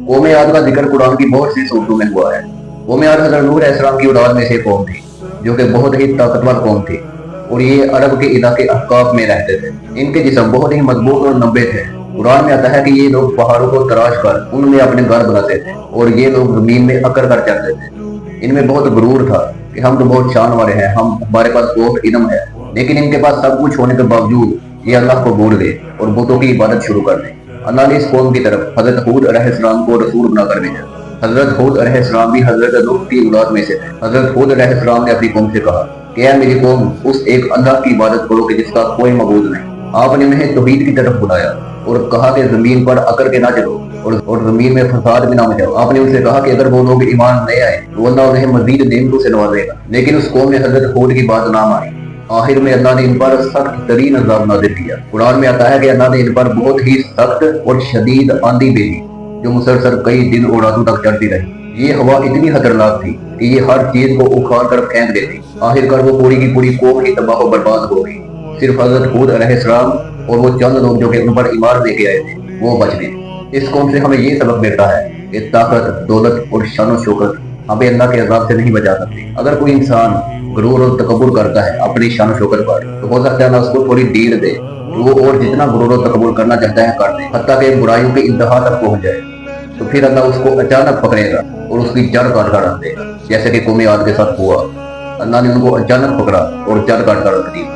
कौम आद का जिक्र कुरान की बहुत सी सूरतों में हुआ है। कौम आद हज़रत नूह अलैहिस्सलाम की औलाद में से कौम थी, जो कि बहुत ही ताकतवर कौम थी, और ये अरब के इलाके अहकाफ में रहते थे। इनके जिस्म बहुत ही मजबूत और लंबे थे। कुरान में आता है कि ये लोग पहाड़ों को तराश कर उनमें अपने घर बनाते थे, और ये लोग जमीन में अकड़ कर चलते थे। इनमें बहुत गुरूर था कि हम तो बहुत शान वाले हैं, हमारे पास बहुत इल्म है। लेकिन इनके पास सब कुछ होने के बावजूद ये अल्लाह को भूल गए और बुतों की इबादत शुरू कर दी। अल्लाह ने इस कौम की तरफ हजरत हूद अलैहिस्सलाम को रसूल बनाकर भेजा। हजरत हूद अलैहिस्सलाम भी हजरत नूह की औलाद में से थे। हजरत हूद अलैहिस्सलाम ने अपनी कौम से कहा कि ऐ मेरी कौम, उस एक अल्लाह की इबादत करो कि जिसका कोई मबूद नहीं। आपने उन्हें तौहीद की तरफ बुलाया और कहा कि जमीन पर अकड़ के ना चलो और जमीन में फसाद भी ना मचाओ। आपने उनसे कहा कि अगर वो लोग ईमान नहीं आए तो अल्लाह उन्हें मजीद नेमतों से नवाजेगा। लेकिन उस कौम ने हजरत हूद की बात ना मानी। आखिर में अल्लाह ने इन पर सख्त तरीन अज़ाब नाज़िल किया। कुरान में आता है कि अल्लाह ने इन पर बहुत ही सख्त और शदीद आंधी भेजी, जो मुसलसल कई दिन और रातों तक चलती रही। ये हवा इतनी खतरनाक थी कि ये हर चीज को उखाड़ कर फेंक देती। आखिरकार वो पूरी की पूरी कौम ही तबाह और बर्बाद हो गई। सिर्फ हजरत हूद अलैहिस्सलाम और वो चंद लोग जो कि उन पर ईमान लेके आए थे, वो बच गए। इस कौम से हमें ये सबक मिलता है कि ताकत, दौलत और शान शौकत हमें अल्लाह के अज़ाब से नहीं बचा सकती। अगर कोई इंसान गुरूर और तकब्बुर करता है अपनी शान शौकत पर, तो हो सकता है ना उसको थोड़ी ढील दे, वो और जितना गुरूर और तकब्बुर करना चाहता है कर दे, हत्ता कि बुराइयों के इंतहा तक पहुंच जाए। तो फिर अल्लाह उसको अचानक पकड़ेगा और उसकी जड़ काट कर रख देगा, जैसे कि कौम आद के साथ हुआ। अल्लाह ने उनको अचानक पकड़ा और जड़ काट कर रख दी।